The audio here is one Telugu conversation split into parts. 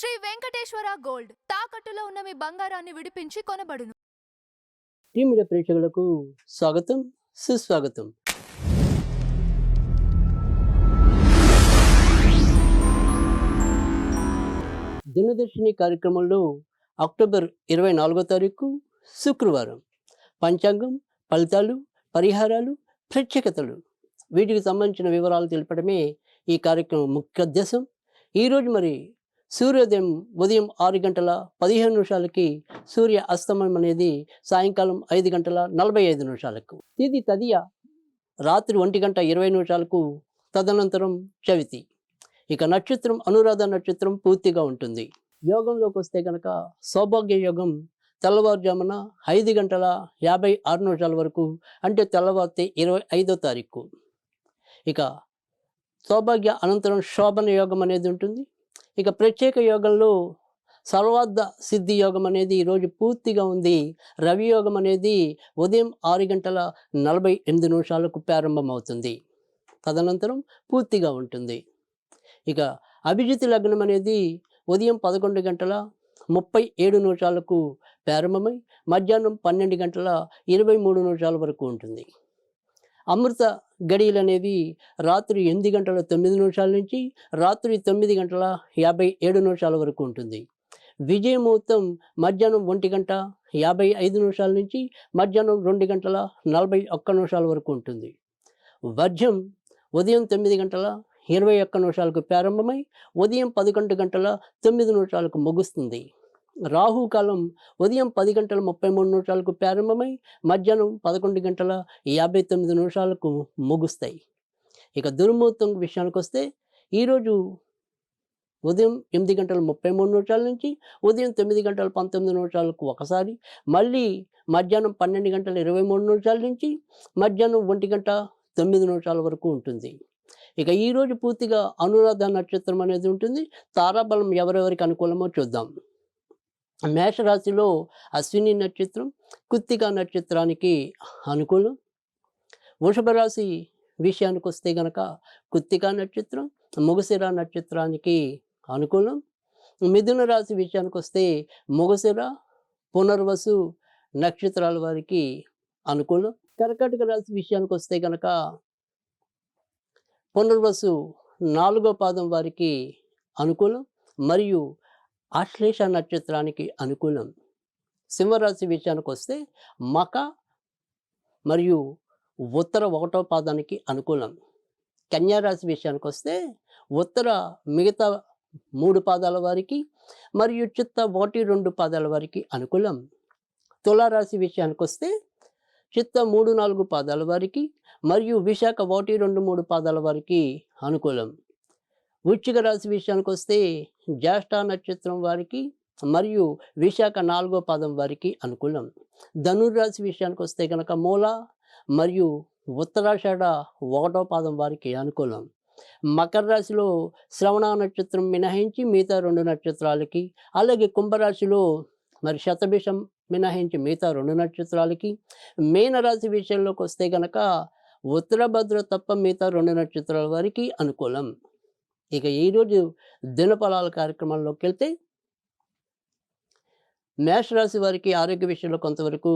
శ్రీ వెంకటేశ్వర గోల్డ్ తాకట్టులో ఉన్న మీ బంగారాన్ని విడిపించి కొనబడును. టీమ్ మీడియా ప్రేక్షకులకు స్వాగతం, సుస్వాగతం. దినదర్శిని కార్యక్రమంలో అక్టోబర్ 24వ తారీఖు శుక్రవారం పంచాంగం, ఫలితాలు, పరిహారాలు, ప్రత్యేకతలు వీటికి సంబంధించిన వివరాలు తెలపడమే ఈ కార్యక్రమం ముఖ్య ఉద్దేశం. ఈరోజు మరి సూర్యోదయం ఉదయం 6:15 సూర్య అస్తమయం అనేది సాయంకాలం 5:45. తిది తదియ రాత్రి 1:20 తదనంతరం చవితి. ఇక నక్షత్రం అనురాధ నక్షత్రం పూర్తిగా ఉంటుంది. యోగంలోకి వస్తే కనుక సౌభాగ్య యోగం తెల్లవారుజామున 5:56 వరకు, అంటే తెల్లవారితే 25వ తారీఖు. ఇక సౌభాగ్య అనంతరం శోభన యోగం అనేది ఉంటుంది. ఇక ప్రత్యేక యోగంలో సర్వార్థ సిద్ధి యోగం అనేది ఈరోజు పూర్తిగా ఉంది. రవి యోగం అనేది ఉదయం 6:48 ప్రారంభమవుతుంది, తదనంతరం పూర్తిగా ఉంటుంది. ఇక అభిజిత్ లగ్నం అనేది ఉదయం 11:37 ప్రారంభమై మధ్యాహ్నం 12:23 వరకు ఉంటుంది. అమృత గడియలు అనేవి రాత్రి 8:09 నుంచి రాత్రి 9:57 వరకు ఉంటుంది. విజయ ముహూర్తం మధ్యాహ్నం 1:55 నుంచి మధ్యాహ్నం 2:41 వరకు ఉంటుంది. వర్జం ఉదయం 9:21 ప్రారంభమై ఉదయం 11:09 ముగుస్తుంది. రాహుకాలం ఉదయం 10:33 ప్రారంభమై మధ్యాహ్నం 11:59 ముగుస్తాయి. ఇక దుర్ముహూర్తం విషయానికి వస్తే ఈరోజు ఉదయం 8:33 నుంచి ఉదయం 9:19 ఒకసారి, మళ్ళీ మధ్యాహ్నం 12:23 నుంచి మధ్యాహ్నం 1:09 వరకు ఉంటుంది. ఇక ఈరోజు పూర్తిగా అనురాధ నక్షత్రం అనేది ఉంటుంది. తారాబలం ఎవరెవరికి అనుకూలమో చూద్దాం. మేషరాశిలో అశ్విని నక్షత్రం కృత్తిక నక్షత్రానికి అనుకూలం. వృషభ రాశి విషయానికి వస్తే కనుక కృత్తిక నక్షత్రం మృగశిర నక్షత్రానికి అనుకూలం. మిథున రాశి విషయానికి వస్తే మృగశిర పునర్వసు నక్షత్రాల వారికి అనుకూలం. కర్కాటక రాశి విషయానికి వస్తే కనుక పునర్వసు 4వ పాదం వారికి అనుకూలం మరియు ఆశ్లేష నక్షత్రానికి అనుకూలం. సింహరాశి విషయానికి వస్తే మక మరియు ఉత్తర 1వ పాదానికి అనుకూలం. కన్యారాశి విషయానికి వస్తే ఉత్తర మిగతా 3 పాదాల వారికి మరియు చిత్త 1, 2 పాదాల వారికి అనుకూలం. తులారాశి విషయానికి వస్తే చిత్త 3, 4 పాదాల వారికి మరియు విశాఖ 1, 2, 3 పాదాల వారికి అనుకూలం. వృశ్చిక రాశి విషయానికి వస్తే జ్యేష్ఠ నక్షత్రం వారికి మరియు విశాఖ 4వ పాదం వారికి అనుకూలం. ధనుర్రాశి విషయానికి వస్తే కనుక మూల మరియు ఉత్తరాషాఢ 1వ పాదం వారికి అనుకూలం. మకర రాశిలో శ్రవణ నక్షత్రం మినహాయించి మిగతా 2 నక్షత్రాలకి, అలాగే కుంభరాశిలో మరి శతభిషం మినహాయించి మిగతా 2 నక్షత్రాలకి, మీనరాశి విషయంలోకి వస్తే కనుక ఉత్తరభద్ర తప్ప మిగతా 2 నక్షత్రాల వారికి అనుకూలం. ఇక ఈరోజు దినఫలాల కార్యక్రమాల్లోకి వెళ్తే మేషరాశి వారికి ఆరోగ్య విషయంలో కొంతవరకు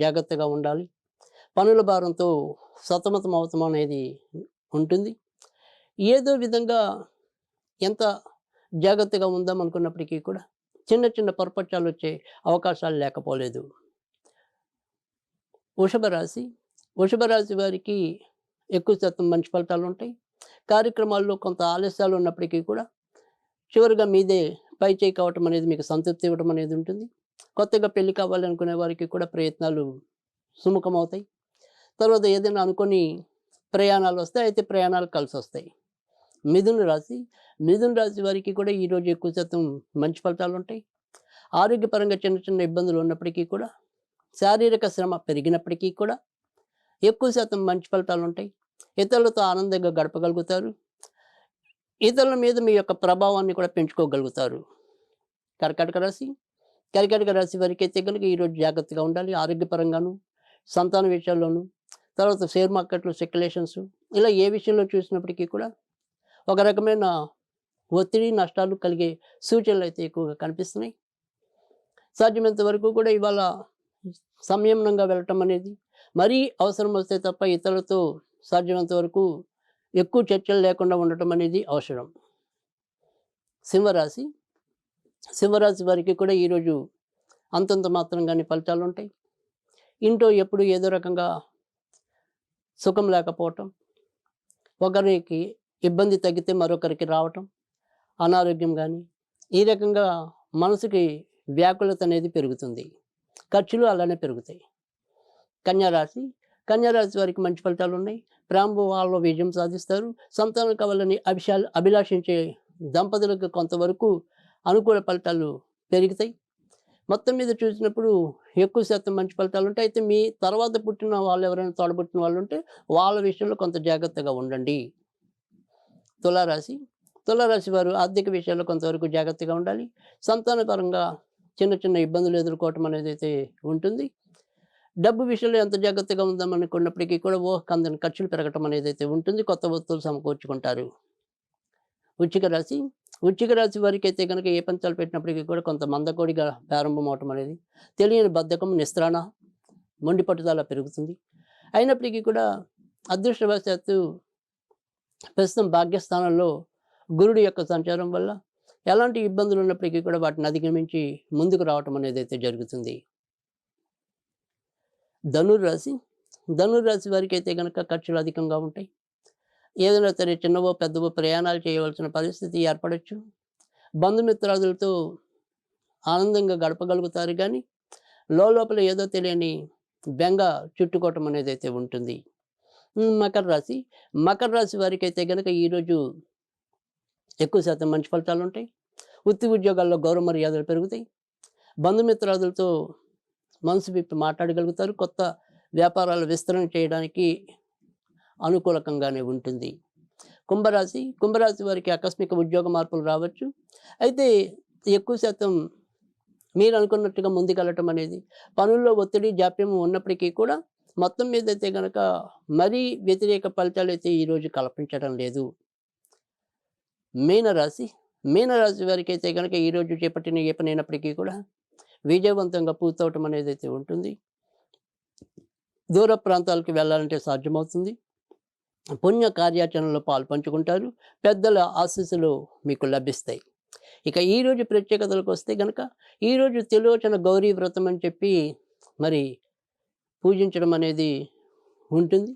జాగ్రత్తగా ఉండాలి. పనుల భారంతో సతమతం అవతం అనేది ఉంటుంది. ఏదో విధంగా ఎంత జాగ్రత్తగా ఉందాం అనుకున్నప్పటికీ కూడా చిన్న చిన్న పొరపచ్చాలు వచ్చే అవకాశాలు లేకపోలేదు. వృషభ రాశి వారికి ఎక్కువ శాతం మంచి ఫలితాలు ఉంటాయి. కార్యక్రమాల్లో కొంత ఆలస్యాలు ఉన్నప్పటికీ కూడా చివరిగా మీదే పై చేయి కావటం అనేది మీకు సంతృప్తి ఇవ్వడం అనేది ఉంటుంది. కొత్తగా పెళ్లి కావాలనుకునే వారికి కూడా ప్రయత్నాలు సుముఖమవుతాయి. తర్వాత ఏదైనా అనుకొని ప్రయాణాలు వస్తాయి, అయితే ప్రయాణాలు కలిసి వస్తాయి. మిథున రాశి వారికి కూడా ఈరోజు ఎక్కువ శాతం మంచి ఫలితాలు ఉంటాయి. ఆరోగ్యపరంగా చిన్న చిన్న ఇబ్బందులు ఉన్నప్పటికీ కూడా, శారీరక శ్రమ పెరిగినప్పటికీ కూడా ఎక్కువ శాతం మంచి ఫలితాలు ఉంటాయి. ఇతరులతో ఆనందంగా గడపగలుగుతారు. ఇతరుల మీద మీ యొక్క ప్రభావాన్ని కూడా పెంచుకోగలుగుతారు. కర్కాటక రాశి వారికి అయితే కనుక ఈరోజు జాగ్రత్తగా ఉండాలి. ఆరోగ్యపరంగాను, సంతాన విషయాల్లోనూ, తర్వాత షేర్ మార్కెట్లో స్పెక్యులేషన్స్, ఇలా ఏ విషయంలో చూసినప్పటికీ కూడా ఒక రకమైన ఒత్తిడి నష్టాలు కలిగే సూచనలు అయితే ఎక్కువగా కనిపిస్తున్నాయి. సాధ్యమైనంత వరకు కూడా ఇవాళ సంయమనంగా వెళ్ళటం అనేది, మరీ అవసరం వస్తే తప్ప ఇతరులతో సాధ్యమైనంత వరకు ఎక్కువ చర్చలు లేకుండా ఉండటం అనేది అవసరం. సింహరాశి సింహరాశి వారికి కూడా ఈరోజు అంతంత మాత్రంగానే ఫలితాలు ఉంటాయి. ఇంట్లో ఎప్పుడు ఏదో రకంగా సుఖం లేకపోవటం, ఒకరికి ఇబ్బంది తగ్గితే మరొకరికి రావటం, అనారోగ్యం కానీ, ఈ రకంగా మనసుకి వ్యాకులత అనేది పెరుగుతుంది. ఖర్చులు అలానే పెరుగుతాయి. కన్యారాశి కన్యారాశి వారికి మంచి ఫలితాలు ఉన్నాయి. ప్రేమ వివాహాల్లో విజయం సాధిస్తారు. సంతానం కావాలని అభిలాషించే దంపతులకు కొంతవరకు అనుకూల ఫలితాలు పెరుగుతాయి. మొత్తం మీద చూసినప్పుడు ఎక్కువ శాతం మంచి ఫలితాలు ఉంటాయి. అయితే మీ తర్వాత పుట్టిన వాళ్ళు ఎవరైనా తోడబుట్టిన వాళ్ళు ఉంటే వాళ్ళ విషయంలో కొంత జాగ్రత్తగా ఉండండి. తులారాశి తులారాశి వారు ఆర్థిక విషయాల్లో కొంతవరకు జాగ్రత్తగా ఉండాలి. సంతానపరంగా చిన్న చిన్న ఇబ్బందులు ఎదుర్కోవటం అనేది అయితే ఉంటుంది. డబ్బు విషయంలో ఎంత జాగ్రత్తగా ఉందామనుకున్నప్పటికీ కూడా కందని ఖర్చులు పెరగటం అనేది అయితే ఉంటుంది. కొత్త వస్తువులు సమకూర్చుకుంటారు. వృశ్చిక రాశి వారికి అయితే కనుక ఏ పంచాలు పెట్టినప్పటికీ కూడా కొంత మందకోడిగా ప్రారంభం అవటం అనేది, తెలియని బద్ధకం, నిస్త్రాణ, మొండి పట్టుదల పెరుగుతుంది. అయినప్పటికీ కూడా అదృష్టవశాత్తు ప్రస్తుతం భాగ్యస్థానంలో గురుడు యొక్క సంచారం వల్ల ఎలాంటి ఇబ్బందులు ఉన్నప్పటికీ కూడా వాటిని అధిగమించి ముందుకు రావటం అనేది అయితే జరుగుతుంది. ధనుర్రాశి వారికి అయితే కనుక ఖర్చులు అధికంగా ఉంటాయి. ఏదైనా సరే చిన్నవో పెద్దవో ప్రయాణాలు చేయవలసిన పరిస్థితి ఏర్పడవచ్చు. బంధుమిత్రాదులతో ఆనందంగా గడపగలుగుతారు, కానీ లోపల ఏదో తెలియని బెంగ చుట్టుకోవటం అనేది అయితే ఉంటుంది. మకర రాశి వారికి అయితే కనుక ఈరోజు ఎక్కువ శాతం మంచి ఫలితాలు ఉంటాయి. వృత్తి ఉద్యోగాల్లో గౌరవ మర్యాదలు పెరుగుతాయి. బంధుమిత్రాదులతో మనసు విప్పి మాట్లాడగలుగుతారు. కొత్త వ్యాపారాలు విస్తరణ చేయడానికి అనుకూలకంగానే ఉంటుంది. కుంభరాశి వారికి ఆకస్మిక ఉద్యోగ మార్పులు రావచ్చు. అయితే ఎక్కువ శాతం మీరు అనుకున్నట్టుగా ముందుకెళ్ళటం అనేది, పనుల్లో ఒత్తిడి జాప్యం ఉన్నప్పటికీ కూడా మొత్తం మీద అయితే కనుక మరీ వ్యతిరేక ఫలితాలు అయితే ఈరోజు కల్పించడం లేదు. మీనరాశి వారికి అయితే కనుక ఈరోజు చేపట్టిన ఏ పని అయినప్పటికీ కూడా విజయవంతంగా పూర్తవటం అనేది అయితే ఉంటుంది. దూర ప్రాంతాలకు వెళ్ళాలంటే సాధ్యమవుతుంది. పుణ్య కార్యాచరణలో పాల్పంచుకుంటారు. పెద్దల ఆశీస్సులు మీకు లభిస్తాయి. ఇక ఈరోజు ప్రత్యేకతలకు వస్తే కనుక ఈరోజు త్రిలోచన గౌరీ వ్రతం అని చెప్పి మరి పూజించడం అనేది ఉంటుంది.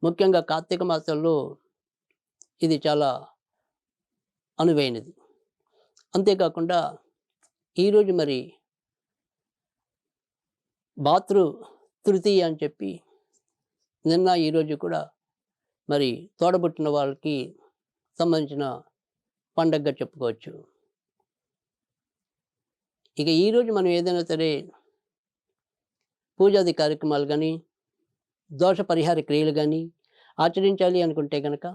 ముఖ్యంగా కార్తీక మాసంలో ఇది చాలా అనువైనది. అంతేకాకుండా ఈరోజు మరి భాతృ తృతీయ అని చెప్పి నిన్న ఈరోజు కూడా మరి తోడబుట్టిన వాళ్ళకి సంబంధించిన పండగగా చెప్పుకోవచ్చు. ఇక ఈరోజు మనం ఏదైనా సరే పూజాది కార్యక్రమాలు కానీ, దోష పరిహార క్రియలు కానీ ఆచరించాలి అనుకుంటే కనుక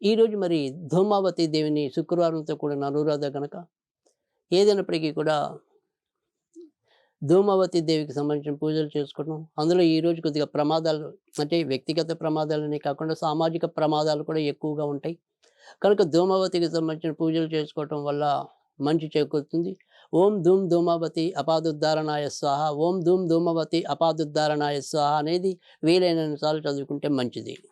ఈరోజు మరి ధూమావతి దేవిని శుక్రవారంతో కూడిన అనురాధ కనుక ఏదైనప్పటికీ కూడా ధూమావతి దేవికి సంబంధించిన పూజలు చేసుకోవడం, అందులో ఈరోజు కొద్దిగా ప్రమాదాలు అంటే వ్యక్తిగత ప్రమాదాలనే కాకుండా సామాజిక ప్రమాదాలు కూడా ఎక్కువగా ఉంటాయి. కనుక ధూమావతికి సంబంధించిన పూజలు చేసుకోవటం వల్ల మంచి చేకూరుతుంది. ఓం ధూమ్ ధూమావతి అపాదుద్ధారణాయ స్వాహ, ఓం ధూమ్ ధూమవతి అపాదుద్ధారణాయ స్వాహ అనేది వీలైనన్ని సార్లు చదువుకుంటే మంచిది.